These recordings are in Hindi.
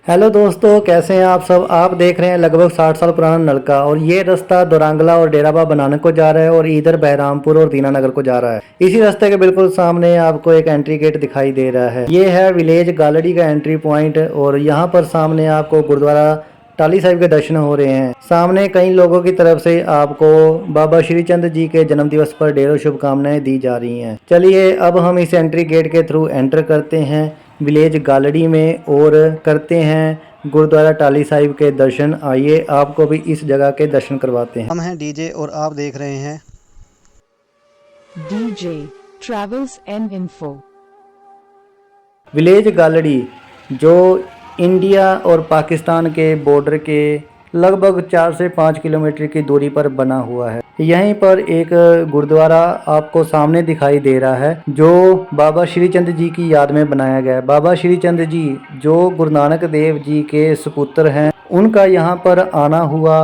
हेलो दोस्तों, कैसे हैं आप सब। आप देख रहे हैं लगभग 60 साल पुराना नलका और ये रास्ता दोरंगला और डेरा बाबा नानक को जा रहा है और इधर बहरामपुर और दीनानगर को जा रहा है। इसी रास्ते के बिल्कुल सामने आपको एक एंट्री गेट दिखाई दे रहा है। ये है विलेज गालड़ी का एंट्री पॉइंट और यहाँ पर सामने आपको गुरुद्वारा टाली साहिब के दर्शन हो रहे हैं। सामने कई लोगों की तरफ से आपको बाबा श्री चंद जी के जन्म दिवस पर ढेरों शुभकामनाएं दी जा रही हैं। चलिए अब हम इस एंट्री गेट के थ्रू एंटर करते हैं विलेज गालड़ी में और करते हैं गुरुद्वारा टाली साहिब के दर्शन। आइए आपको भी इस जगह के दर्शन करवाते हैं। हम हैं डीजे और आप देख रहे हैं DJ Travels and Info। Village Galdi जो इंडिया और पाकिस्तान के बॉर्डर के लगभग 4 से 5 किलोमीटर की दूरी पर बना हुआ है। यहीं पर एक गुरुद्वारा आपको सामने दिखाई दे रहा है जो बाबा श्री चंद जी की याद में बनाया गया है। बाबा श्री चंद जी जो गुरु नानक देव जी के सुपुत्र हैं, उनका यहाँ पर आना हुआ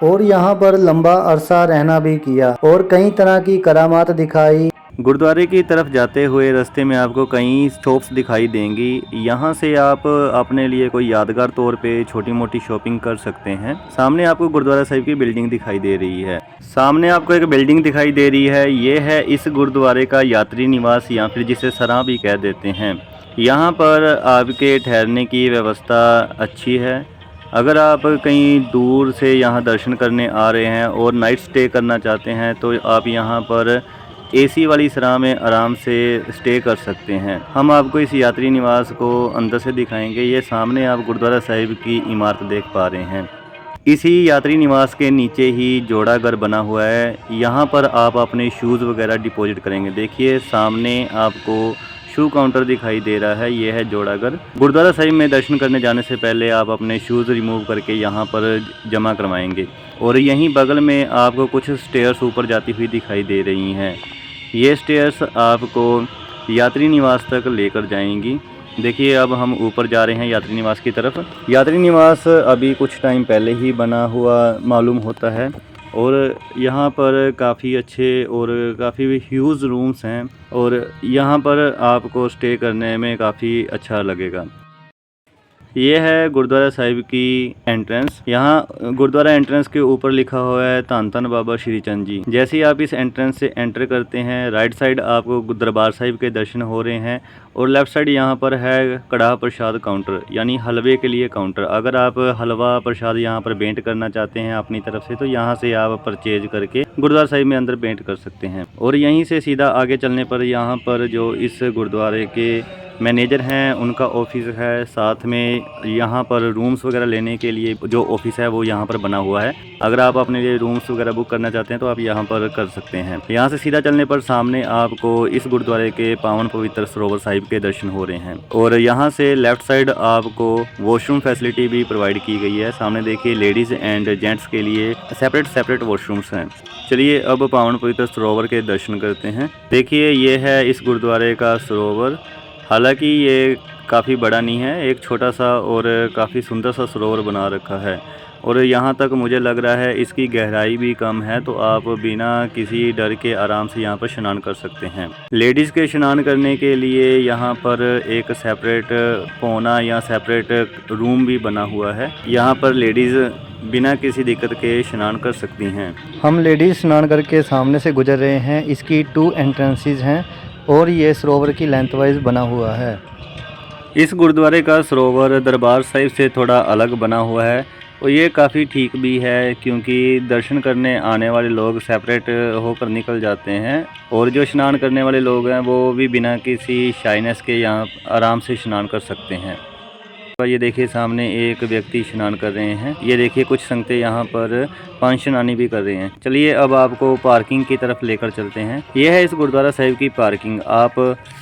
और यहाँ पर लंबा अरसा रहना भी किया और कई तरह की करामात दिखाई। गुरुद्वारे की तरफ जाते हुए रास्ते में आपको कई शॉप्स दिखाई देंगी। यहाँ से आप अपने लिए कोई यादगार तौर पे छोटी मोटी शॉपिंग कर सकते हैं। सामने आपको गुरुद्वारा साहिब की बिल्डिंग दिखाई दे रही है। सामने आपको एक बिल्डिंग दिखाई दे रही है, ये है इस गुरुद्वारे का यात्री निवास या फिर जिसे सराह भी कह देते हैं। यहाँ पर आपके ठहरने की व्यवस्था अच्छी है। अगर आप कहीं दूर से यहाँ दर्शन करने आ रहे हैं और नाइट स्टे करना चाहते हैं तो आप यहाँ पर एसी वाली सराह में आराम से स्टे कर सकते हैं। हम आपको इस यात्री निवास को अंदर से दिखाएंगे। ये सामने आप गुरुद्वारा साहिब की इमारत देख पा रहे हैं। इसी यात्री निवास के नीचे ही जोड़ा घर बना हुआ है। यहाँ पर आप अपने शूज़ वगैरह डिपॉजिट करेंगे। देखिए सामने आपको शू काउंटर दिखाई दे रहा है, ये है जोड़ा घर। गुरुद्वारा साहिब में दर्शन करने जाने से पहले आप अपने शूज़ रिमूव करके यहाँ पर जमा करवाएंगे। और यहीं बगल में आपको कुछ स्टेयर्स ऊपर जाती हुई दिखाई दे रही हैं। ये स्टेयर्स आपको यात्री निवास तक लेकर जाएंगी। देखिए अब हम ऊपर जा रहे हैं यात्री निवास की तरफ। यात्री निवास अभी कुछ टाइम पहले ही बना हुआ मालूम होता है और यहाँ पर काफ़ी अच्छे और काफ़ी ह्यूज रूम्स हैं और यहाँ पर आपको स्टे करने में काफ़ी अच्छा लगेगा। ये है गुरुद्वारा साहिब की एंट्रेंस। यहाँ गुरुद्वारा एंट्रेंस के ऊपर लिखा हुआ है धन धन बाबा श्री चंद जी। जैसे ही आप इस एंट्रेंस से एंटर करते हैं, राइट साइड आपको दरबार साहिब के दर्शन हो रहे हैं और लेफ़्ट साइड यहाँ पर है कड़ाह प्रसाद काउंटर, यानी हलवे के लिए काउंटर। अगर आप हलवा प्रसाद यहाँ पर भेंट करना चाहते हैं अपनी तरफ से तो यहाँ से आप परचेज करके गुरुद्वारा साहिब में अंदर भेंट कर सकते हैं। और यहीं से सीधा आगे चलने पर यहाँ पर जो इस गुरुद्वारे के मैनेजर हैं उनका ऑफिस है। साथ में यहाँ पर रूम्स वगैरह लेने के लिए जो ऑफिस है वो यहाँ पर बना हुआ है। अगर आप अपने लिए रूम्स वगैरह बुक करना चाहते हैं तो आप यहाँ पर कर सकते हैं। यहाँ से सीधा चलने पर सामने आपको इस गुरुद्वारे के पावन पवित्र सरोवर साहिब के दर्शन हो रहे हैं। और यहाँ से लेफ़्ट साइड आपको वॉशरूम फैसिलिटी भी प्रोवाइड की गई है। सामने देखिए लेडीज़ एंड जेंट्स के लिए सेपरेट वॉशरूम्स हैं। चलिए अब पावन पवित्र सरोवर के दर्शन करते हैं। देखिए ये है इस गुरुद्वारे का सरोवर। हालांकि ये काफ़ी बड़ा नहीं है, एक छोटा सा और काफ़ी सुंदर सा सरोवर बना रखा है और यहाँ तक मुझे लग रहा है इसकी गहराई भी कम है, तो आप बिना किसी डर के आराम से यहाँ पर स्नान कर सकते हैं। लेडीज़ के स्नान करने के लिए यहाँ पर एक सेपरेट पौना या सेपरेट रूम भी बना हुआ है। यहाँ पर लेडीज़ बिना किसी दिक्कत के स्नान कर सकती हैं। हम लेडीज़ स्नान करके सामने से गुजर रहे हैं। इसकी 2 एंट्रेंसेस हैं और ये सरोवर की लेंथ वाइज बना हुआ है। इस गुरुद्वारे का सरोवर दरबार साहिब से थोड़ा अलग बना हुआ है और ये काफ़ी ठीक भी है क्योंकि दर्शन करने आने वाले लोग सेपरेट होकर निकल जाते हैं और जो स्नान करने वाले लोग हैं वो भी बिना किसी शाइनेस के यहाँ आराम से स्नान कर सकते हैं। ये देखिए सामने एक व्यक्ति स्नान कर रहे हैं। ये देखिए कुछ संगतें यहाँ पर पानी स्नानी भी कर रहे हैं। चलिए अब आपको पार्किंग की तरफ लेकर चलते हैं। ये है इस गुरुद्वारा साहिब की पार्किंग। आप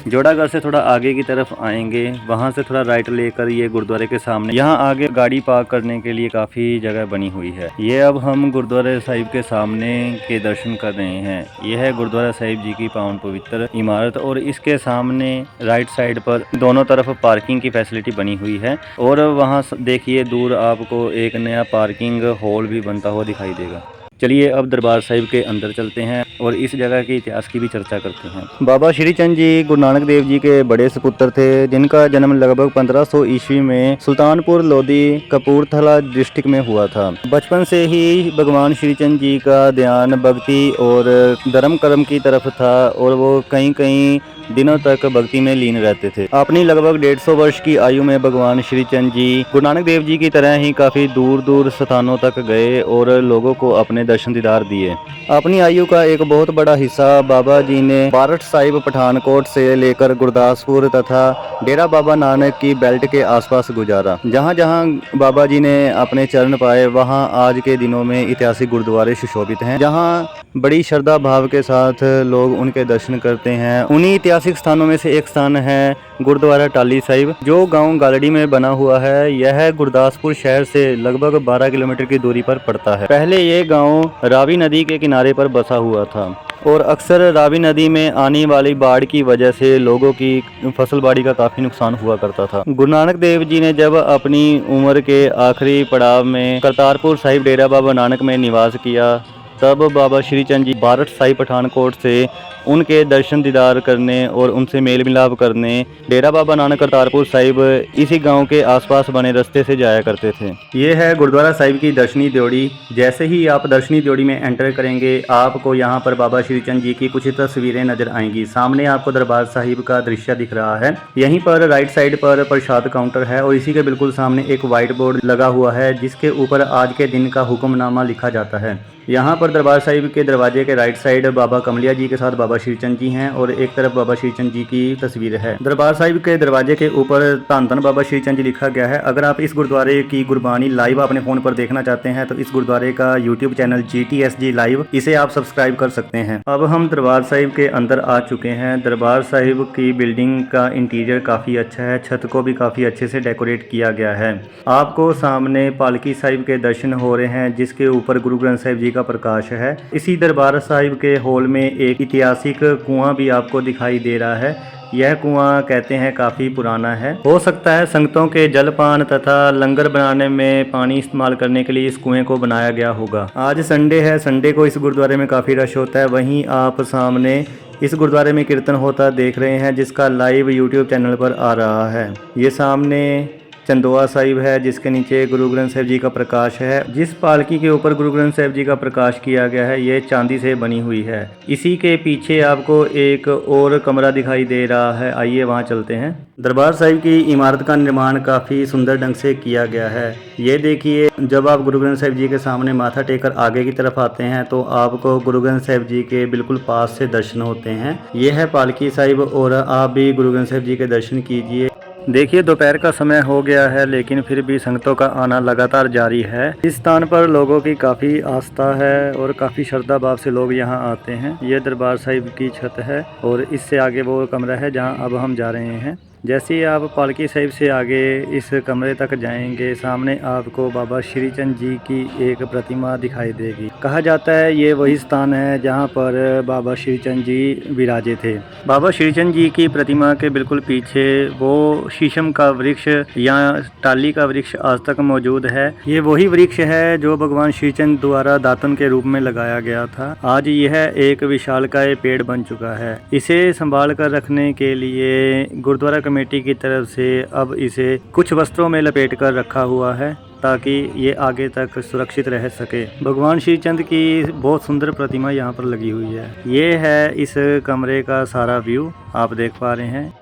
जोड़ागढ़ से थोड़ा आगे की तरफ आएंगे, वहाँ से थोड़ा राइट लेकर ये गुरुद्वारे के सामने यहाँ आगे गाड़ी पार्क करने के लिए काफ़ी जगह बनी हुई है। ये अब हम गुरुद्वारा साहिब के सामने के दर्शन कर रहे हैं। यह है गुरुद्वारा साहिब जी की पावन पवित्र इमारत और इसके सामने राइट साइड पर दोनों तरफ पार्किंग की फैसिलिटी बनी हुई है और वहाँ देखिए दूर आपको एक नया पार्किंग हॉल भी बनता हुआ दिखाई देगा। चलिए अब दरबार साहिब के अंदर चलते हैं और इस जगह के इतिहास की भी चर्चा करते हैं। बाबा श्री चंद जी गुरु नानक देव जी के बड़े सपुत्र थे, जिनका जन्म लगभग 1500 ईस्वी में सुल्तानपुर लोधी कपूरथला डिस्ट्रिक्ट में हुआ था। बचपन से ही भगवान श्री चंद जी का ध्यान भक्ति और धर्म कर्म की तरफ था और वो कहीं कहीं दिनों तक भक्ति में लीन रहते थे। अपनी लगभग 150 वर्ष की आयु में भगवान श्री चंद जी गुरु नानक देव जी की तरह ही काफी दूर दूर स्थानों तक गए और लोगों को अपने दर्शन दीदार दिए। अपनी आयु का एक बहुत बड़ा हिस्सा बाबा जी ने बारठ साहिब पठानकोट से लेकर गुरदासपुर तथा डेरा बाबा नानक की बेल्ट के आसपास गुजारा। जहाँ जहाँ बाबा जी ने अपने चरण पाए वहाँ आज के दिनों में ऐतिहासिक गुरुद्वारे सुशोभित हैं, जहाँ बड़ी श्रद्धा भाव के साथ लोग उनके दर्शन करते हैं। उन्हीं ऐतिहासिक स्थानों में से एक स्थान है गुरुद्वारा टाली साहिब, जो गांव गालड़ी में बना हुआ है। यह गुरदासपुर शहर से लगभग 12 किलोमीटर की दूरी पर पड़ता है। पहले ये गांव रावी नदी के किनारे पर बसा हुआ था और अक्सर रावी नदी में आने वाली बाढ़ की वजह से लोगों की फसल बाड़ी का काफी नुकसान हुआ करता था। गुरु नानक देव जी ने जब अपनी उम्र के आखिरी पड़ाव में करतारपुर साहिब डेरा बाबा नानक में निवास किया, तब बाबा श्री चंद जी बारठ साहिब पठानकोट से उनके दर्शन दीदार करने और उनसे मेल मिलाप करने डेरा बाबा नानक करतारपुर साहिब इसी गांव के आसपास बने रास्ते से जाया करते थे। ये है गुरुद्वारा साहिब की दर्शनी ड्योढ़ी। जैसे ही आप दर्शनी ड्योढ़ी में एंटर करेंगे, आपको यहाँ पर बाबा श्री चंद जी की कुछ तस्वीरें नजर आएंगी। सामने आपको दरबार साहिब का दृश्य दिख रहा है। यहीं पर राइट साइड पर प्रसाद काउंटर है और इसी के बिल्कुल सामने एक व्हाइट बोर्ड लगा हुआ है, जिसके ऊपर आज के दिन का हुक्मनामा लिखा जाता है। यहाँ पर दरबार साहिब के दरवाजे के राइट साइड बाबा कमलिया जी के साथ बाबा श्री चंद जी हैं और एक तरफ बाबा श्री चंद जी की तस्वीर है। दरबार साहिब के दरवाजे के ऊपर धन धन बाबा श्री चंद जी लिखा गया है। अगर आप इस गुरुद्वारे की गुरबानी लाइव अपने फोन पर देखना चाहते हैं तो इस गुरुद्वारे का यूट्यूब चैनल GTSG लाइव, इसे आप सब्सक्राइब कर सकते हैं। अब हम दरबार साहिब के अंदर आ चुके हैं। दरबार साहिब की बिल्डिंग का इंटीरियर काफ़ी अच्छा है, छत को भी काफ़ी अच्छे से डेकोरेट किया गया है। आपको सामने पालकी साहिब के दर्शन हो रहे हैं, जिसके ऊपर गुरु ग्रंथ साहिब जी का प्रकाश है। इसी दरबार साहिब के हॉल में एक ऐतिहासिक कुआं भी आपको दिखाई दे रहा है। यह कुआं कहते हैं काफ़ी पुराना है। हो सकता है संगतों के जलपान तथा लंगर बनाने में पानी इस्तेमाल करने के लिए इस कुएं को बनाया गया होगा। आज संडे है, संडे को इस गुरुद्वारे में काफ़ी रश होता है। वहीं आप सामने इस गुरुद्वारे में कीर्तन होता देख रहे हैं, जिसका लाइव यूट्यूब चैनल पर आ रहा है। ये सामने चंदोआ साहिब है, जिसके नीचे गुरु ग्रंथ साहिब जी का प्रकाश है। जिस पालकी के ऊपर गुरु ग्रंथ साहिब जी का प्रकाश किया गया है, ये चांदी से बनी हुई है। इसी के पीछे आपको एक और कमरा दिखाई दे रहा है, आइए वहाँ चलते हैं। दरबार साहिब की इमारत का निर्माण काफ़ी सुंदर ढंग से किया गया है। ये देखिए, जब आप गुरु ग्रंथ साहिब जी के सामने माथा टेकर आगे की तरफ आते हैं तो आपको गुरु ग्रंथ साहिब जी के बिल्कुल पास से दर्शन होते हैं। ये है पालकी साहिब और आप भी गुरु ग्रंथ साहिब जी के दर्शन कीजिए। देखिए, दोपहर का समय हो गया है, लेकिन फिर भी संगतों का आना लगातार जारी है। इस स्थान पर लोगों की काफ़ी आस्था है और काफ़ी श्रद्धा भाव से लोग यहाँ आते हैं। ये दरबार साहिब की छत है और इससे आगे वो कमरा है जहाँ अब हम जा रहे हैं। जैसे ही आप पालकी साहिब से आगे इस कमरे तक जाएंगे, सामने आपको बाबा श्री चंद जी की एक प्रतिमा दिखाई देगी। कहा जाता है ये वही स्थान है जहाँ पर बाबा श्री चंद जी विराजे थे। बाबा श्री चंद जी की प्रतिमा के बिल्कुल पीछे वो शीशम का वृक्ष या टाली का वृक्ष आज तक मौजूद है। ये वही वृक्ष है जो भगवान श्री चंद द्वारा दातन के रूप में लगाया गया था। आज यह एक विशालकाय पेड़ बन चुका है। इसे संभाल कर रखने के लिए गुरुद्वारा कमेटी की तरफ से अब इसे कुछ वस्त्रों में लपेट कर रखा हुआ है ताकि ये आगे तक सुरक्षित रह सके। भगवान श्री चंद की बहुत सुंदर प्रतिमा यहाँ पर लगी हुई है। ये है इस कमरे का सारा व्यू, आप देख पा रहे हैं।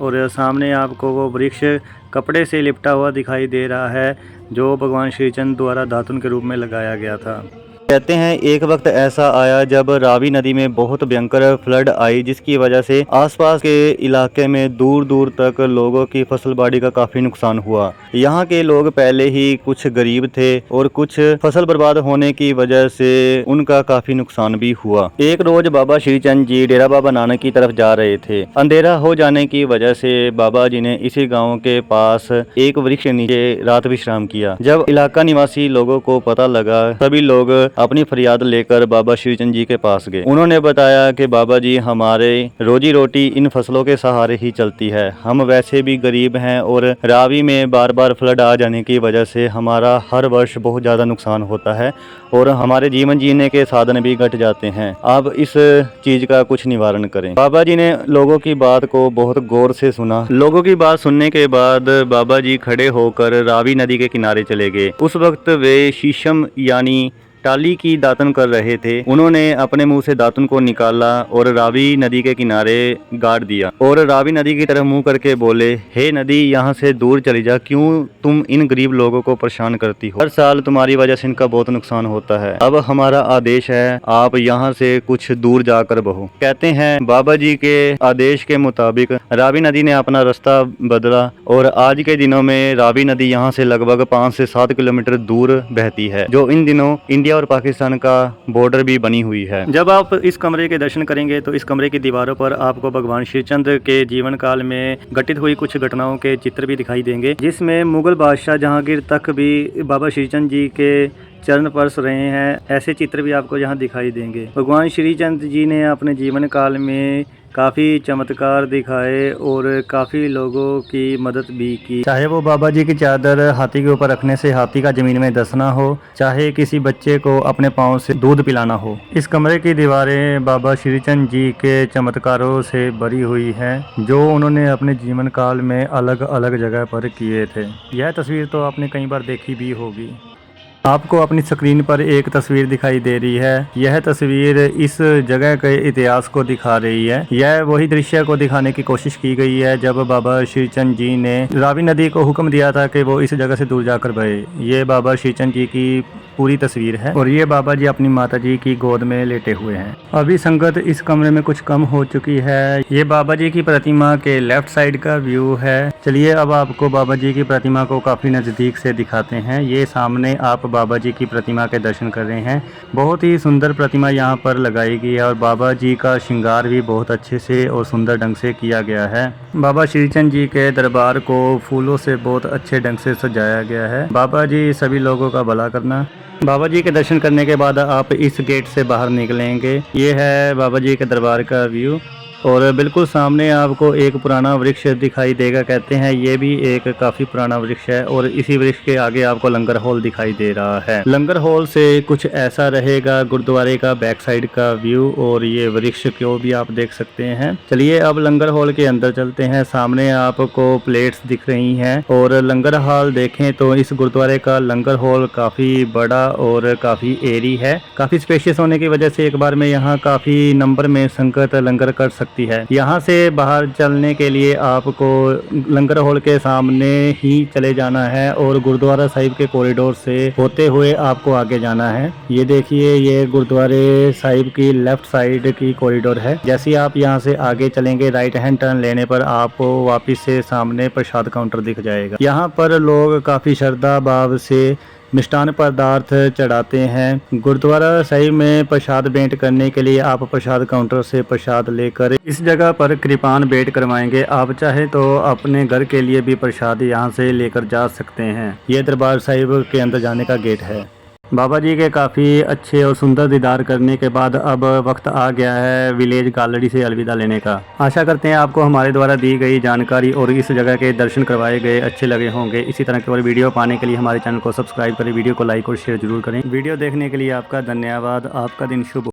और सामने आपको वो वृक्ष कपड़े से लिपटा हुआ दिखाई दे रहा है जो भगवान श्री चंद द्वारा दातुन के रूप में लगाया गया था। कहते हैं एक वक्त ऐसा आया जब रावी नदी में बहुत भयंकर फ्लड आई, जिसकी वजह से आसपास के इलाके में दूर दूर तक लोगों की फसल बाड़ी का काफी नुकसान हुआ। यहाँ के लोग पहले ही कुछ गरीब थे और कुछ फसल बर्बाद होने की वजह से उनका काफी नुकसान भी हुआ। एक रोज बाबा श्री चंद जी डेरा बाबा नानक की तरफ जा रहे थे। अंधेरा हो जाने की वजह से बाबा जी ने इसी गाँव के पास एक वृक्ष नीचे रात विश्राम किया। जब इलाका निवासी लोगों को पता लगा, सभी लोग अपनी फरियाद लेकर बाबा श्रीचंद जी के पास गए। उन्होंने बताया कि बाबा जी, हमारे रोजी रोटी इन फसलों के सहारे ही चलती है। हम वैसे भी गरीब हैं और रावी में बार बार फ्लड आ जाने की वजह से हमारा हर वर्ष बहुत ज़्यादा नुकसान होता है और हमारे जीवन जीने के साधन भी घट जाते हैं। आप इस चीज़ का कुछ निवारण करें। बाबा जी ने लोगों की बात को बहुत गौर से सुना। लोगों की बात सुनने के बाद बाबा जी खड़े होकर रावी नदी के किनारे चले गए। उस वक्त वे शीशम यानी टाली की दातन कर रहे थे। उन्होंने अपने मुंह से दातन को निकाला और रावी नदी के किनारे गाड़ दिया और रावी नदी की तरफ मुंह करके बोले, हे नदी, यहाँ से दूर चली जा, क्यों तुम इन गरीब लोगों को परेशान करती हो? हर साल तुम्हारी वजह से इनका बहुत नुकसान होता है। अब हमारा आदेश है, आप यहाँ से कुछ दूर जाकर बहो। कहते हैं बाबा जी के आदेश के मुताबिक रावी नदी ने अपना रास्ता बदला और आज के दिनों में रावी नदी यहाँ से लगभग 5 से 7 किलोमीटर दूर बहती है, जो इन दिनों इंडिया और पाकिस्तान का बॉर्डर भी बनी हुई है। जब आप इस कमरे के दर्शन करेंगे तो इस कमरे की दीवारों पर आपको भगवान श्रीचंद के जीवन काल में घटित हुई कुछ घटनाओं के चित्र भी दिखाई देंगे, जिसमें मुगल बादशाह जहांगीर तक भी बाबा श्रीचंद जी के चरण स्पर्श रहे हैं। ऐसे चित्र भी आपको यहाँ दिखाई देंगे। भगवान श्रीचंद जी ने अपने जीवन काल में काफ़ी चमत्कार दिखाए और काफ़ी लोगों की मदद भी की। चाहे वो बाबा जी की चादर हाथी के ऊपर रखने से हाथी का ज़मीन में धंसना हो, चाहे किसी बच्चे को अपने पाँव से दूध पिलाना हो। इस कमरे की दीवारें बाबा श्रीचंद जी के चमत्कारों से भरी हुई हैं, जो उन्होंने अपने जीवन काल में अलग अलग जगह पर किए थे। यह तस्वीर तो आपने कई बार देखी भी होगी। आपको अपनी स्क्रीन पर एक तस्वीर दिखाई दे रही है। यह तस्वीर इस जगह के इतिहास को दिखा रही है। यह वही दृश्य को दिखाने की कोशिश की गई है जब बाबा श्रीचंद जी ने रावी नदी को हुक्म दिया था कि वो इस जगह से दूर जाकर बहे। ये बाबा श्रीचंद जी की पूरी तस्वीर है और ये बाबा जी अपनी माता जी की गोद में लेटे हुए हैं। अभी संगत इस कमरे में कुछ कम हो चुकी है। ये बाबा जी की प्रतिमा के लेफ्ट साइड का व्यू है। चलिए अब आपको बाबा जी की प्रतिमा को काफ़ी नज़दीक से दिखाते हैं। ये सामने आप बाबा जी की प्रतिमा के दर्शन कर रहे हैं। बहुत ही सुंदर प्रतिमा यहाँ पर लगाई गई है और बाबा जी का श्रृंगार भी बहुत अच्छे से और सुंदर ढंग से किया गया है। बाबा श्रीचंद जी के दरबार को फूलों से बहुत अच्छे ढंग से सजाया गया है। बाबा जी सभी लोगों का भला करना। बाबा जी के दर्शन करने के बाद आप इस गेट से बाहर निकलेंगे। ये है बाबा जी के दरबार का व्यू और बिल्कुल सामने आपको एक पुराना वृक्ष दिखाई देगा। कहते हैं ये भी एक काफ़ी पुराना वृक्ष है और इसी वृक्ष के आगे आपको लंगर हॉल दिखाई दे रहा है। लंगर हॉल से कुछ ऐसा रहेगा गुरुद्वारे का बैक साइड का व्यू और ये वृक्ष को भी आप देख सकते हैं। चलिए अब लंगर हॉल के अंदर चलते हैं। सामने आपको प्लेट्स दिख रही हैं और लंगर हॉल देखें तो इस गुरुद्वारे का लंगर हॉल काफ़ी बड़ा और काफ़ी एरी है। काफ़ी स्पेशियस होने की वजह से एक बार में यहाँ काफ़ी नंबर में संगत लंगर कर सकती है। यहाँ से बाहर चलने के लिए आपको लंगर हॉल के सामने ही चले जाना है और गुरुद्वारा साहिब के कॉरिडोर से होते हुए आपको आगे जाना है। ये देखिए, ये गुरुद्वारे साहिब की लेफ्ट साइड की कॉरिडोर है। जैसे आप यहाँ से आगे चलेंगे, राइट हैंड टर्न लेने पर आपको वापस से सामने प्रसाद काउंटर दिख जाएगा। यहाँ पर लोग काफ़ी श्रद्धा भाव से मिष्टान पदार्थ चढ़ाते हैं। गुरुद्वारा साहिब में प्रसाद भेंट करने के लिए आप प्रसाद काउंटर से प्रसाद लेकर इस जगह पर कृपान भेंट करवाएंगे। आप चाहे तो अपने घर के लिए भी प्रसाद यहाँ से लेकर जा सकते हैं। ये दरबार साहिब के अंदर जाने का गेट है। बाबा जी के काफ़ी अच्छे और सुंदर दीदार करने के बाद अब वक्त आ गया है विलेज गैलरी से अलविदा लेने का। आशा करते हैं आपको हमारे द्वारा दी गई जानकारी और इस जगह के दर्शन करवाए गए अच्छे लगे होंगे। इसी तरह के और वीडियो पाने के लिए हमारे चैनल को सब्सक्राइब करें, वीडियो को लाइक और शेयर जरूर करें। वीडियो देखने के लिए आपका धन्यवाद। आपका दिन शुभ हो।